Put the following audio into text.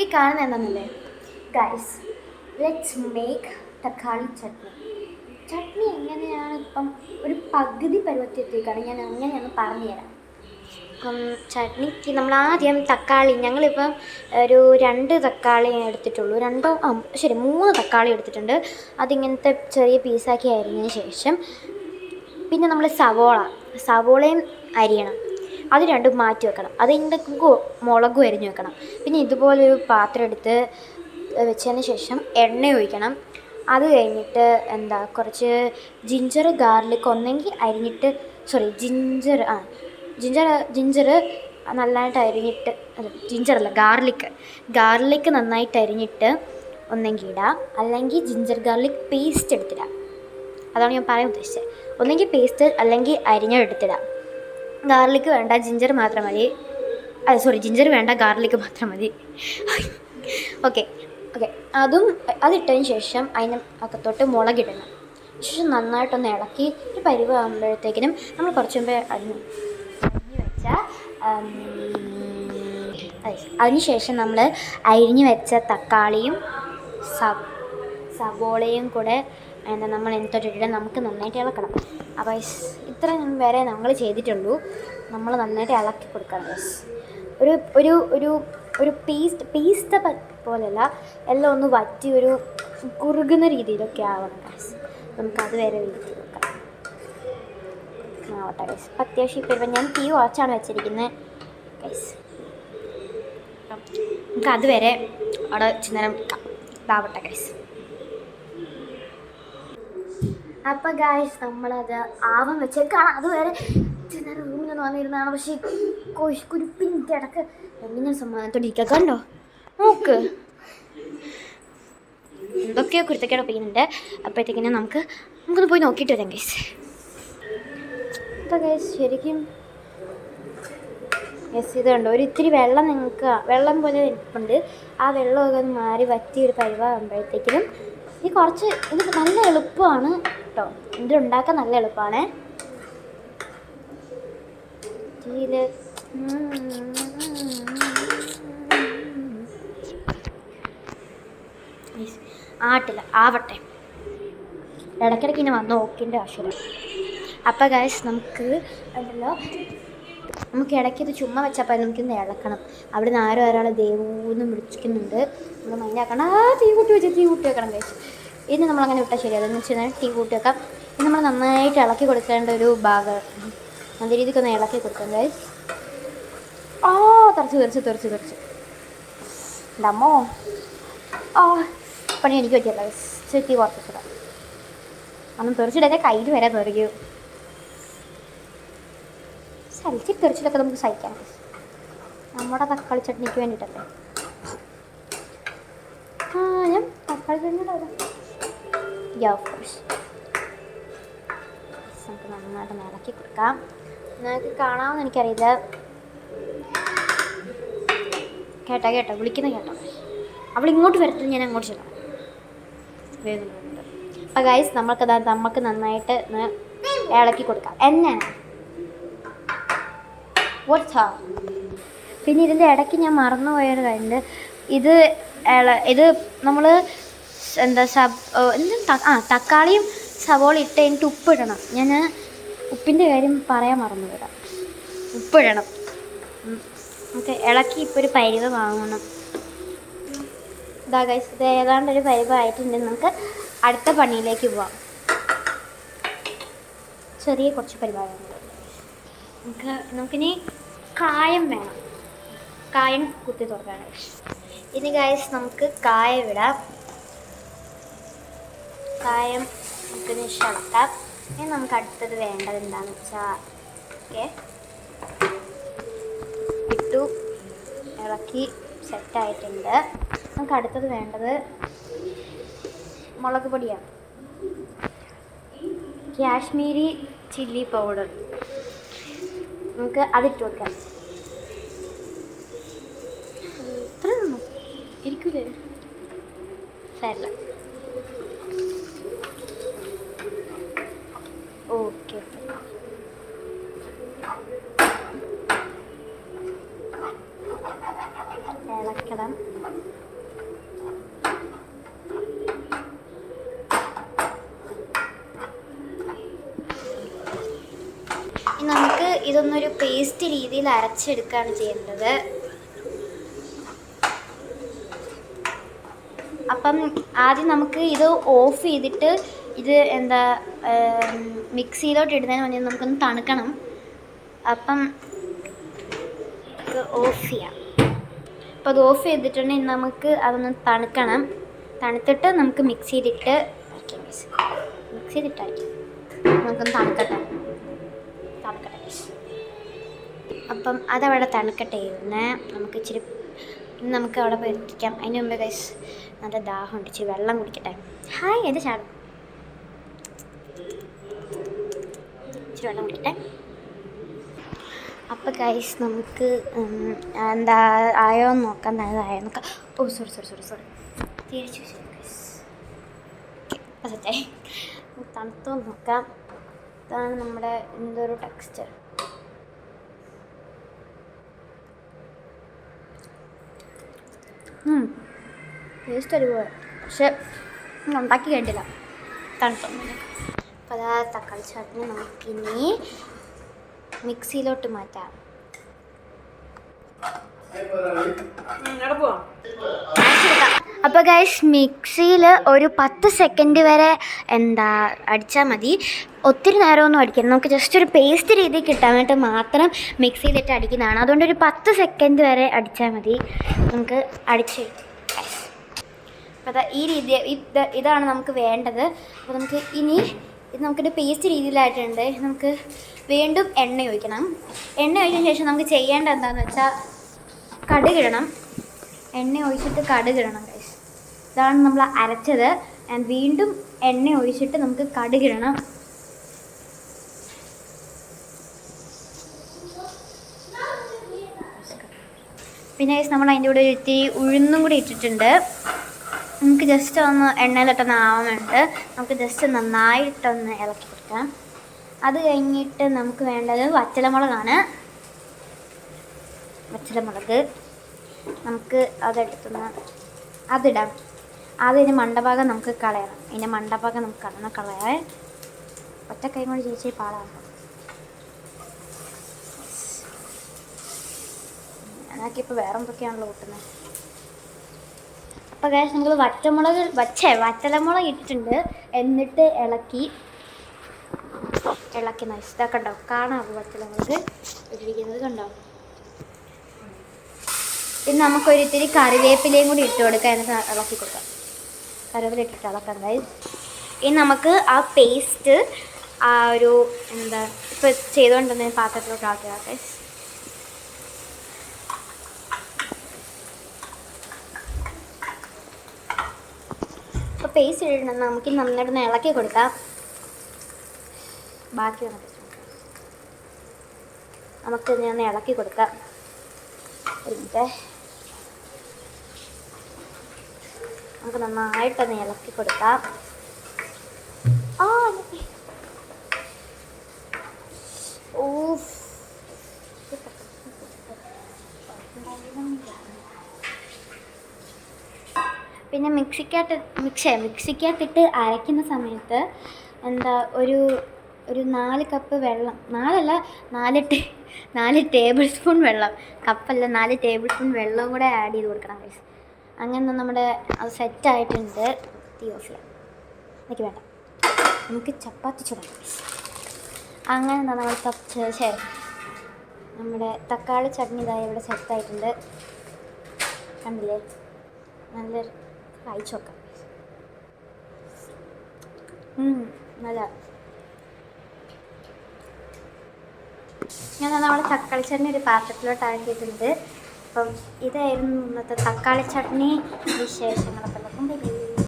ഈ കാണുന്ന എന്താണെന്നല്ലേ ഗൈസ്, ലെറ്റ്സ് മേക്ക് തക്കാളി ചട്നി. ചട്നി എങ്ങനെയാണ് ഇപ്പം ഒരു പകുതി പരുവത്തിലേക്കാണ്, ഞാൻ അങ്ങനെയൊന്ന് പറഞ്ഞുതരാം. ഇപ്പം ചട്നിക്ക് നമ്മൾ ആദ്യം തക്കാളി, ഞങ്ങളിപ്പം ഒരു 2 തക്കാളി എടുത്തിട്ടുള്ളൂ, 3 തക്കാളി എടുത്തിട്ടുണ്ട്. അതിങ്ങനത്തെ ചെറിയ പീസാക്കി അരിഞ്ഞതിന് ശേഷം പിന്നെ നമ്മൾ സവോളയും അരിയണം, അത് രണ്ടും മാറ്റി വെക്കണം. അതിൻ്റെ മുളകും അരിഞ്ഞ് വെക്കണം. പിന്നെ ഇതുപോലൊരു പാത്രം എടുത്ത് വെച്ചതിന് ശേഷം എണ്ണ ഒഴിക്കണം. അത് കഴിഞ്ഞിട്ട് കുറച്ച് ജിഞ്ചർ ഗാർലിക് ഒന്നെങ്കിൽ അരിഞ്ഞിട്ട്, ജിഞ്ചർ നല്ലതായിട്ട് അരിഞ്ഞിട്ട്, ജിഞ്ചറല്ല ഗാർലിക്ക് നന്നായിട്ട് അരിഞ്ഞിട്ട് ഒന്നെങ്കിൽ ഇടാം, അല്ലെങ്കിൽ ജിഞ്ചർ ഗാർലിക് പേസ്റ്റ് എടുത്തിടാം. അതാണ് ഞാൻ പറയാൻ ഉദ്ദേശിച്ചത്. ഒന്നെങ്കിൽ പേസ്റ്റ് അല്ലെങ്കിൽ അരിഞ്ഞെടുത്തിടാം. ഗാർലിക്ക് വേണ്ട, ജിഞ്ചർ മാത്രം മതി. ജിഞ്ചർ വേണ്ട, ഗാർലിക്ക് മാത്രം മതി. ഓക്കെ. അതിട്ടതിന് ശേഷം അതിന് അകത്തോട്ട് മുളകിടണം. ശേഷം നന്നായിട്ടൊന്ന് ഇളക്കി ഒരു പരുവാകുമ്പോഴത്തേക്കിനും നമ്മൾ കുറച്ച് മുമ്പേ അരിഞ്ഞ് വെച്ച അതിനുശേഷം നമ്മൾ അരിഞ്ഞ് വെച്ച തക്കാളിയും സവോളയും കൂടെ നമ്മൾ എന്നിട്ടിട്ട് നമുക്ക് നന്നായിട്ട് ഇളക്കണം. അപ്പോൾ ഇത്ര വരെ നമ്മൾ ചെയ്തിട്ടുള്ളൂ. നമ്മൾ നന്നായിട്ട് ഇളക്കി കൊടുക്കണം. ഒരു ഒരു ഒരു ഒരു പേസ്റ്റ് പോലെയല്ല, എല്ലാം ഒന്ന് വറ്റി ഒരു കുറുകുന്ന രീതിയിലൊക്കെ ആവണം ഗൈസ്. നമുക്കത് വരെ വെയിറ്റ് നോക്കാം. ആവട്ടെ ഗൈസ്. അത്യാവശ്യം ഇപ്പം ഞാൻ തീ കുറച്ചാണ് വെച്ചിരിക്കുന്നത് ഗൈസ്. നമുക്കത് വരെ അവിടെ ചിന്നരം ഇതാവട്ടെ ഗൈസ്. അപ്പം ഗൈസ് നമ്മളത് ആവാൻ വെച്ചേക്കാണ്. അതുവരെ ചിന്നരം റൂമിലൊന്ന് വന്നിരുന്നതാണ്. പക്ഷേ കുരുപ്പിൻ്റെ ഇടക്ക് എങ്ങനെ സമാധാനത്തോടിരിക്കുക. കണ്ടോ, നോക്ക് എന്തൊക്കെയോ കുരുത്തക്കേടെ പെയ്യുന്നുണ്ട്. അപ്പോഴത്തേക്കിനും നമുക്കൊന്ന് പോയി നോക്കിയിട്ട് വരാം ഗൈസ്. ഗൈസ് ശരിക്കും ഇത് കണ്ടോ, ഒരു ഇത്തിരി വെള്ളം പോലെ ഇരിപ്പുണ്ട്. ആ വെള്ളമൊക്കെ ഒന്ന് മാറി വറ്റിയൊരു പരുവാകുമ്പോഴത്തേക്കിനും ഇത് നല്ല എളുപ്പമാണ് കേട്ടോ. ഇതിലുണ്ടാക്കാൻ നല്ല എളുപ്പമാണ്. ആവട്ടെ, ഇടയ്ക്കിടയ്ക്ക് ഇങ്ങനെ വന്ന് നോക്കേണ്ട ആവശ്യമില്ല. അപ്പം ഗൈസ് നമുക്ക് ഇടയ്ക്ക് ഇത് ചുമ്മാ വെച്ചപ്പോൾ നമുക്കിന്ന് ഇളക്കണം. അവിടെ നിന്ന് ഒരാൾ ദേവൂന്ന് വിളിക്കുന്നുണ്ട്. നമ്മൾ മൈൻഡാക്കണം. തീ കൂട്ടി വെക്കണം ഗൈസ്. ഇനി നമ്മളങ്ങനെ വിട്ടാൽ ശരിയാണ്. എന്ന് വെച്ചാൽ തീ കൂട്ടി വെക്കാം. ഇനി നമ്മൾ നന്നായിട്ട് ഇളക്കി കൊടുക്കേണ്ട ഒരു ഭാഗം, നല്ല രീതിക്കൊന്ന് ഇളക്കി കൊടുക്കാം ഗൈസ്. തെറിച്ച് ഡമ്മോ പണി എനിക്ക് പറ്റിയല്ല ഗൈസ്. തീ കുറച്ചിടാം. അന്നും തെറിച്ചിടേ കയ്യിൽ വരെ തെറിക്കും. തെറിച്ചിട്ടൊക്കെ നമുക്ക് സഹിക്കാം. നമ്മുടെ തക്കാളി ചട്നിക്ക് വേണ്ടിയിട്ടല്ലേ. ഞാൻ തക്കാളി ചട്നി നമുക്ക് നന്നായിട്ട് ഇളക്കി കൊടുക്കാം. നിങ്ങൾക്ക് കാണാമെന്ന് എനിക്കറിയില്ല. കേട്ടോ വിളിക്കുന്ന കേട്ടോ. അവളിങ്ങോട്ട് വരത്തില്ല, ഞാൻ അങ്ങോട്ട് ചെല്ലാം. വേദനയുണ്ട്. അപ്പം ഗൈസ് നമുക്ക് നന്നായിട്ട് ഇളക്കി കൊടുക്കാം. പിന്നെ ഇതിൻ്റെ ഇടയ്ക്ക് ഞാൻ മറന്നുപോയൊരു കാര്യമുണ്ട്. ഇത് നമ്മൾ തക്കാളിയും സവോള ഇട്ട് കഴിഞ്ഞിട്ട് ഉപ്പിടണം. ഞാൻ ഉപ്പിൻ്റെ കാര്യം പറയാൻ മറന്നുപോയതാ. ഉപ്പിടണം. നമുക്ക് ഇളക്കി ഇപ്പോൾ ഒരു പരുവ വാങ്ങണം. ഇതാ ഗൈസ്, ഇത് ഏതാണ്ടൊരു പരുവായിട്ടുണ്ടെങ്കിൽ നമുക്ക് അടുത്ത പണിയിലേക്ക് പോവാം. ചെറിയ കുറച്ച് പരിപാടികളുണ്ട്. നമുക്കിനി കായം വേണം. കായം കുത്തി തുറക്കാണ്. ഇനി ഗൈസ് നമുക്ക് കായം ഇടാം. കായം നമുക്കിനി ഇളക്കാം. ഇനി നമുക്ക് അടുത്തത് വേണ്ടത് എന്താണെന്ന് വെച്ചാൽ ഇട്ടു, ഇളക്കി സെറ്റായിട്ടുണ്ട്. നമുക്ക് അടുത്തത് വേണ്ടത് മുളക് പൊടിയാണ്. Kashmiri chilli powder. നമുക്ക് അതിട്ട് വെക്കാം. ഇത്ര ഇരിക്കൂലേ, സാരില്ല. ഓക്കെ, ഇളക്കി ഇളക്കിയെടുക്കണം. നമുക്ക് ഇതൊന്നൊരു പേസ്റ്റ് രീതിയിൽ അരച്ചെടുക്കുകയാണ് ചെയ്യേണ്ടത്. അപ്പം ആദ്യം നമുക്ക് ഇത് ഓഫ് ചെയ്തിട്ട് ഇത് മിക്സിയിലോട്ട് ഇടുന്നതിന് മുന്നേ നമുക്കൊന്ന് തണുക്കണം. അപ്പം ഓഫ് ചെയ്യാം. അപ്പോൾ അത് ഓഫ് ചെയ്തിട്ടുണ്ടെങ്കിൽ നമുക്ക് അതൊന്ന് തണുക്കണം. തണുത്തിട്ട് നമുക്ക് മിക്സിയിലിട്ട് നമുക്കൊന്ന് തണുക്കട്ടെ. അപ്പം അതവിടെ തണുക്കട്ടെ. നമുക്ക് ഇച്ചിരി നമുക്ക് അവിടെ പോയി എത്തിക്കാം. അതിന് മുമ്പ് ഗൈസ് നല്ല ദാഹമുണ്ട്, ഇച്ചിരി വെള്ളം കുടിക്കട്ടെ. ഹായ് എൻ്റെ ചാടും, ഇച്ചിരി വെള്ളം കുടിക്കട്ടെ. അപ്പോൾ ഗൈസ് നമുക്ക് ആയോ എന്ന് നോക്കാം. ആയോ നോക്കാം. ഓ സോറി തിരിച്ചു ഗൈസ്. സെറ്റായി. തണുത്തോ നോക്കാം. ഇതാണ് നമ്മുടെ എന്തൊരു ടെക്സ്ചർ. ടേസ്റ്റ് അടിപൊളി, പക്ഷെ ഉണ്ടാക്കി കേട്ടില്ല, തണുത്തൊന്നുമില്ല. അപ്പോൾ അതാ തക്കാളി ചട്നി നമുക്കിനി മിക്സിയിലോട്ട് മാറ്റാം. അപ്പോൾ ഗൈസ് മിക്സിയിൽ ഒരു 10 സെക്കൻഡ് വരെ അടിച്ചാൽ മതി. ഒത്തിരി നേരമൊന്നും അടിക്കണം. നമുക്ക് ജസ്റ്റ് ഒരു പേസ്റ്റ് രീതി കിട്ടാൻ വേണ്ടിയിട്ട് മാത്രം മിക്സിയിലിട്ട് അടിക്കുന്നതാണ്. അതുകൊണ്ട് ഒരു 10 സെക്കൻഡ് വരെ അടിച്ചാൽ മതി. നമുക്ക് അടിച്ച് അപ്പോൾ ഈ രീതി ഇതാണ് നമുക്ക് വേണ്ടത്. അപ്പോൾ നമുക്ക് ഇനി ഇത് നമുക്കൊരു പേസ്റ്റ് രീതിയിലായിട്ടുണ്ട്. നമുക്ക് വീണ്ടും എണ്ണ ഒഴിക്കണം. എണ്ണ ഒഴിച്ചതിന് ശേഷം നമുക്ക് ചെയ്യേണ്ടത് എന്താണെന്ന് വെച്ചാൽ കടുകിടണം. എണ്ണ ഒഴിച്ചിട്ട് കടുകിടണം ഗൈസ്. ഇതാണ് നമ്മൾ അരച്ചത്. വീണ്ടും എണ്ണ ഒഴിച്ചിട്ട് നമുക്ക് കടുകിടണം. പിന്നെ ഗൈസ് നമ്മൾ അതിൻ്റെ കൂടെ ഇത്തിരി ഉഴുന്നും കൂടി ഇട്ടിട്ടുണ്ട്. നമുക്ക് ജസ്റ്റ് ഒന്ന് എണ്ണയിലിട്ടൊന്ന് ആവാനുണ്ട്. നമുക്ക് ജസ്റ്റ് നന്നായിട്ടൊന്ന് ഇളക്കി കൊടുക്കാം. അത് കഴിഞ്ഞിട്ട് നമുക്ക് വേണ്ടത് വറ്റലമുളകാണ്. വറ്റലമുളക് നമുക്ക് അതിടാം. അതിന് മണ്ടഭാഗം നമുക്ക് കളയണം. ഇതിൻ്റെ മണ്ടഭാഗം നമുക്ക് കളയാൻ ഒറ്റ കൈ കൊണ്ട് ചേച്ചി പാടാണ്. അതൊക്കെ ഇപ്പോൾ വേറെ എന്തൊക്കെയാണല്ലോ കൂട്ടുന്നത്. അപ്പോൾ ഗൈസ് നമ്മൾ വറ്റലമുളക് ഇട്ടിട്ടുണ്ട്. എന്നിട്ട് ഇളക്കി നൈസ്. ഇതൊക്കെ ഉണ്ടോ, കാണാമോ വറ്റലമുളക് ഇട്ടിരിക്കുന്നത് കണ്ടോ. ഇത് നമുക്കൊരിത്തിരി കറിവേപ്പിലയും കൂടി ഇട്ട് കൊടുക്കാം. എന്നിട്ട് ഇളക്കി കൊടുക്കാം. കറിവേപ്പില ഇട്ടിട്ട് ഇളക്കാം ഗൈസ്. ഇനി നമുക്ക് ആ പേസ്റ്റ് ഒരു ഇപ്പോൾ ചെയ്തുകൊണ്ടിരുന്ന പാത്രത്തിലോട്ട് ആക്കുക ഗൈസ്. അപ്പോൾ പേസ്റ്റ് ഇട്ടിട്ടുണ്ടെങ്കിൽ നമുക്ക് നന്നായിട്ടൊന്ന് ഇളക്കി കൊടുക്കാം. ബാക്കി നമുക്ക് ഞാൻ ഇളക്കി കൊടുക്കാം. നമുക്ക് നന്നായിട്ടൊന്ന് ഇളക്കി കൊടുക്കാം. പിന്നെ മിക്സിക്കകത്തിട്ട് അരയ്ക്കുന്ന സമയത്ത് ഒരു 4 കപ്പ് വെള്ളം, 4 ടേബിൾ സ്പൂൺ വെള്ളം, കപ്പല്ല 4 ടേബിൾ സ്പൂൺ വെള്ളവും കൂടെ ആഡ് ചെയ്ത് കൊടുക്കണം ഗൈസ്. അങ്ങനെ നമ്മുടെ അത് സെറ്റായിട്ടുണ്ട്. തീ ഓഫ് ചെയ്യാം. എനിക്ക് വേണ്ട, നമുക്ക് ചപ്പാത്തി ചുടാം ഗൈസ്. അങ്ങനെ നമ്മുടെ തക്കാളി ചട്നി ഇതായി ഇവിടെ സെറ്റായിട്ടുണ്ട്. കണ്ടില്ലേ, നല്ലൊരു കഴിച്ചു നോക്കാം. നല്ല ഞാൻ നമ്മുടെ തക്കാളി ചട്നി ഒരു പാത്രത്തിലോട്ട് ആക്കിയിട്ടുണ്ട്. അപ്പം ഇതായിരുന്നു ഇന്നത്തെ തക്കാളി ചട്നി വിശേഷങ്ങളൊക്കെ.